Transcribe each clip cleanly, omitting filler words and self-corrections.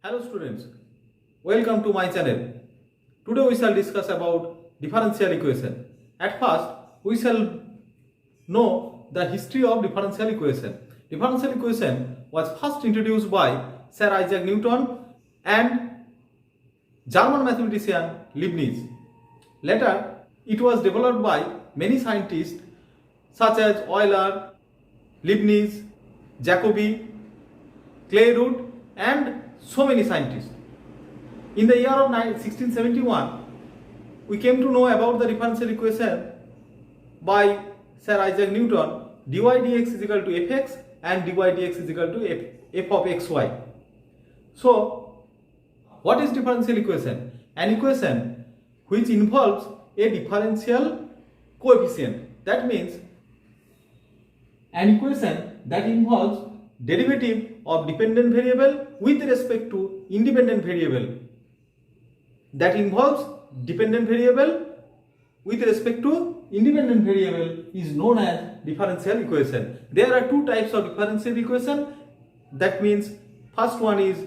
Hello students, welcome to my channel. Today we shall discuss about differential equation. At first, we shall know the history of differential equation. Differential equation was first introduced by Sir Isaac Newton and German mathematician Leibniz. Later, it was developed by many scientists such as Euler, Leibniz, Jacobi, Clairaut and so many scientists. In the year of 1671, we came to know about the differential equation by Sir Isaac Newton. dy dx is equal to fx and dy dx is equal to f of xy. So, what is differential equation? An equation which involves a differential coefficient. That means an equation that involves derivative of dependent variable with respect to independent variable. That involves dependent variable with respect to independent variable is known as differential equation. There are two types of differential equation. That means first one is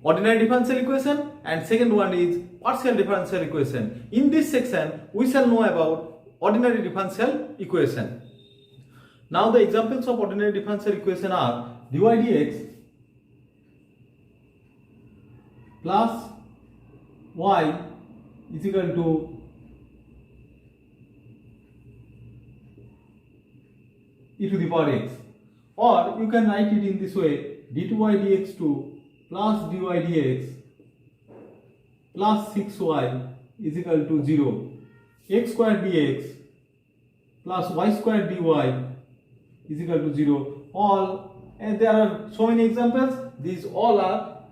ordinary differential equation and second one is partial differential equation. In this section, we shall know about ordinary differential equation. Now the examples of ordinary differential equation are dy dx plus y is equal to e to the power x, or you can write it in this way: d2y dx2 plus dy dx plus 6y is equal to 0, x squared dx plus y squared dy is equal to 0. All, and there are so many examples. These all are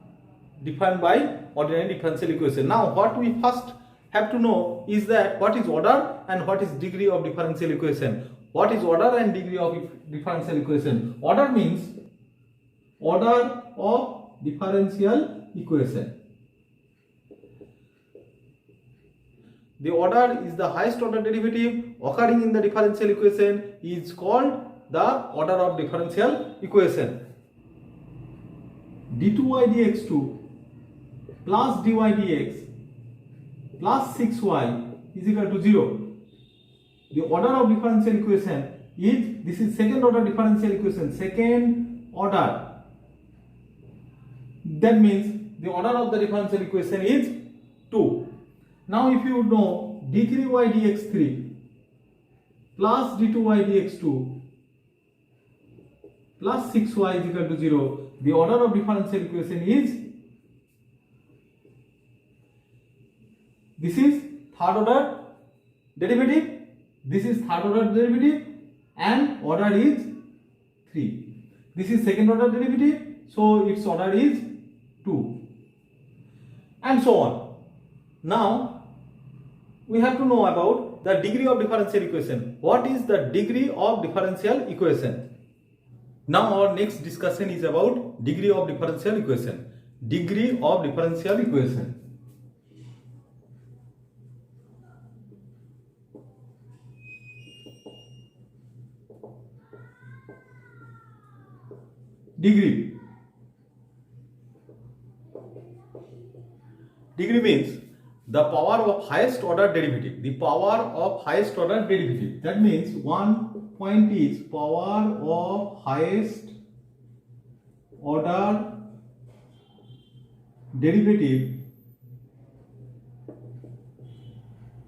defined by ordinary differential equation. Now what we first have to know is that what is order and what is degree of differential equation. What is order and degree of differential equation? Order means order of differential equation. The order is the highest order derivative occurring in the differential equation is called the order of differential equation. d2y dx2 plus dy dx plus 6y is equal to 0. The order of differential equation is, this is second order differential equation, second order. That means the order of the differential equation is 2. Now if you know d3y dx3 plus d2y dx2 plus 6y is equal to 0, the order of differential equation is, this is third order derivative, this is third order derivative and order is 3. This is second order derivative, so its order is 2 and so on. Now we have to know about the degree of differential equation. What is the degree of differential equation? Now our next discussion is about degree of differential equation. Degree of differential equation. Degree. Degree means the power of highest order derivative. The power of highest order derivative. That means one point is power of highest order derivative.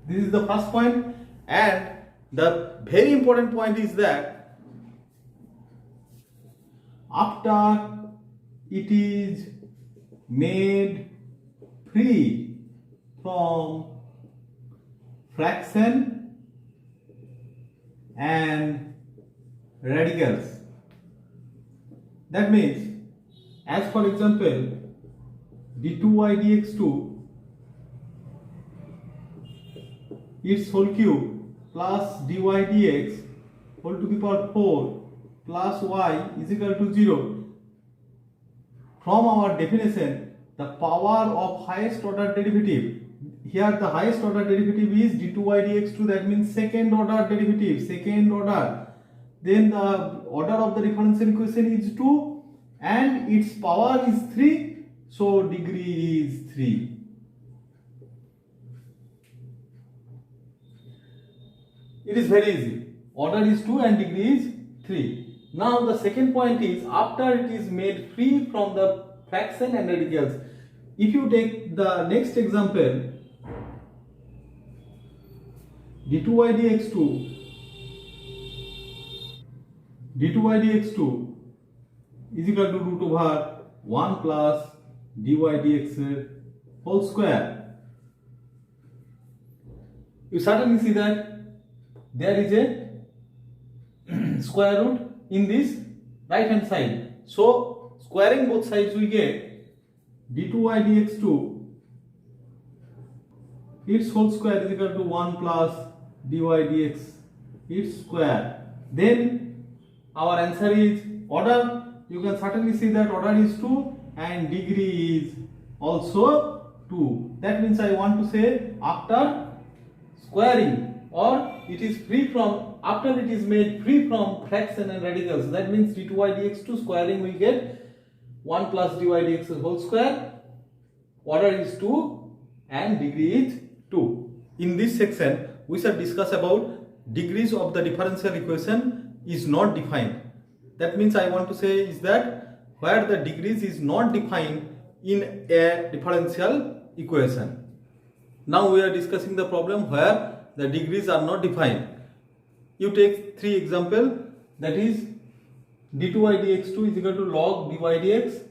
This is the first point, and the very important point is that after it is made free from fraction and radicals. That means, as for example, d2y dx2 its whole cube plus dy dx whole to the power 4 plus y is equal to 0. From our definition, the power of highest order derivative, here the highest order derivative is d2y dx2, that means second order derivative, second order. Then the order of the differential equation is 2 and its power is 3. So degree is 3. It is very easy. Order is 2 and degree is 3. Now the second point is, after it is made free from the fraction and radicals. If you take the next example, d2y dx2 is equal to root over 1 plus dy dx whole square. You certainly see that there is a square root in this right hand side. So squaring both sides, we get d2y dx2 its whole square is equal to 1 plus dy dx its square. Then our answer is order. You can certainly see that order is 2 and degree is also 2. That means I want to say, after squaring, or it is free from, after it is made free from fraction and radicals, that means d2y dx2 squaring we get 1 plus dy dx whole square. Order is 2 and degree is 2. In this section we shall discuss about degrees of the differential equation is not defined. That means I want to say is that where the degrees is not defined in a differential equation. Now we are discussing the problem where the degrees are not defined. You take 3 examples, that is d2y dx2 is equal to log dy dx.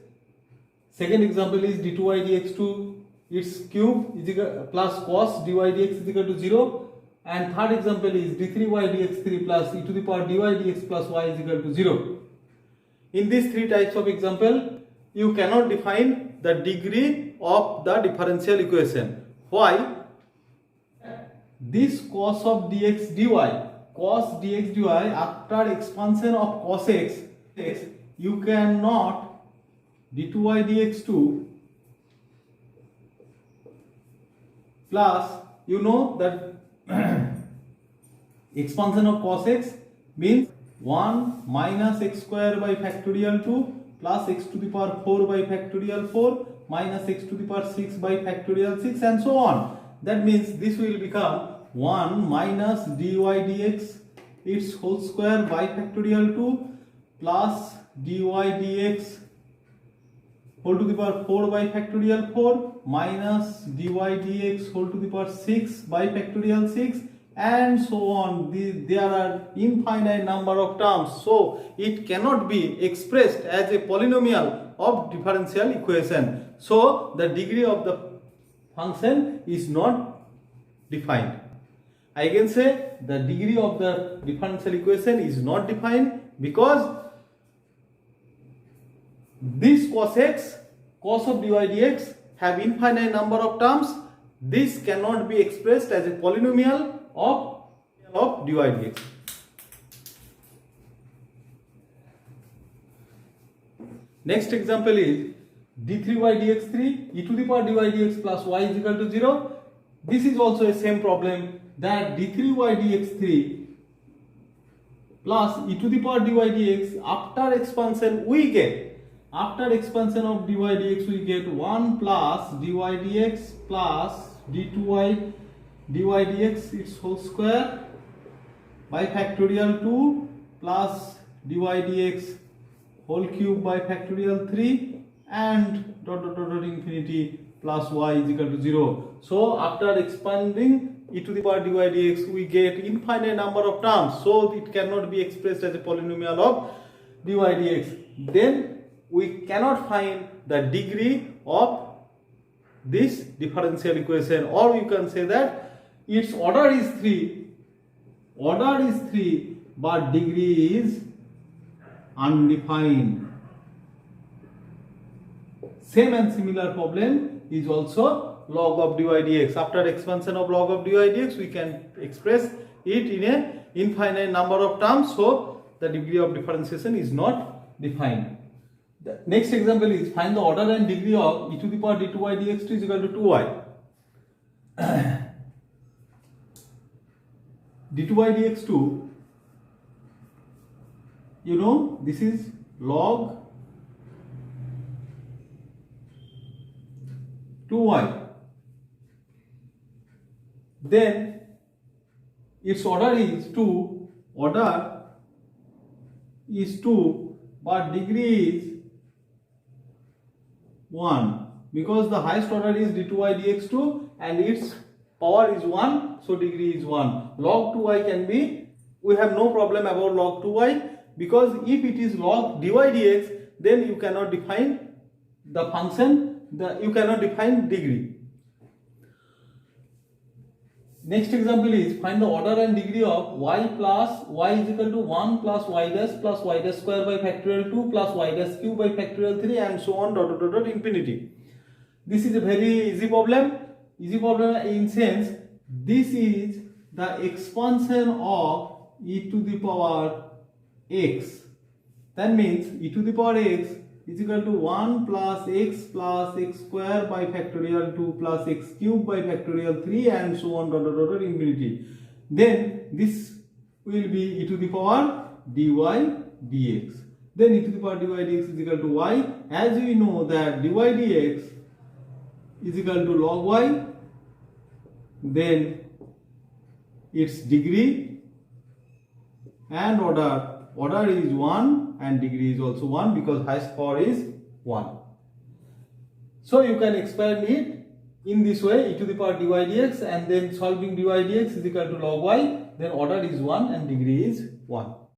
Second example is d2y dx2 its cube is equal plus cos dy dx is equal to 0. And third example is d3y dx3 plus e to the power dy dx plus y is equal to 0. In these 3 types of example, you cannot define the degree of the differential equation. Why? This cos of dx dy, cos dx dy, after expansion of cos x, you cannot d2y dx2 plus, you know that expansion of cos x means 1 minus x square by factorial 2 plus x to the power 4 by factorial 4 minus x to the power 6 by factorial 6 and so on. That means this will become 1 minus dy dx its whole square by factorial 2 plus dy dx whole to the power 4 by factorial 4 minus dy dx whole to the power 6 by factorial 6 and so on. There are infinite number of terms, so it cannot be expressed as a polynomial of differential equation. So the degree of the function is not defined. I can say the degree of the differential equation is not defined because this cos x, cos of dy dx have infinite number of terms. This cannot be expressed as a polynomial of dy dx. Next example is d3y dx3 e to the power dy dx plus y is equal to 0. This is also a same problem, that d3y dx3 plus e to the power dy dx, after expansion we get, after expansion of dy dx we get 1 plus dy dx plus d2y dy dx its whole square by factorial 2 plus dy dx whole cube by factorial 3 and dot dot dot dot infinity plus y is equal to 0. So after expanding e to the power dy dx we get infinite number of terms, so it cannot be expressed as a polynomial of dy dx. Then we cannot find the degree of this differential equation, or you can say that its order is 3, but degree is undefined. Same and similar problem is also log of dy dx. After expansion of log of dy dx we can express it in a infinite number of terms, so the degree of differentiation is not defined. The next example is find the order and degree of e to the power d2y dx2 is equal to 2y. d2y dx2, you know, this is log 2y. Then its order is 2, but degree is 1, because the highest order is d2y dx2 and its power is 1, so degree is 1. Log 2y can be, we have no problem about log 2y, because if it is log dy dx, then you cannot define the function, you cannot define degree. Next example is find the order and degree of y plus y is equal to 1 plus y dash square by factorial 2 plus y dash cube by factorial 3 and so on dot infinity. This is a very easy problem. Easy problem in sense this is the expansion of e to the power x. That means e to the power x is equal to 1 plus x square by factorial 2 plus x cube by factorial 3 and so on dot infinity. Then this will be e to the power dy dx. Then e to the power dy dx is equal to y. As we know that dy dx is equal to log y, then its degree and order is 1 and degree is also 1 because highest power is 1. So you can expand it in this way, e to the power dy dx, and then solving dy dx is equal to log y, then order is 1 and degree is 1.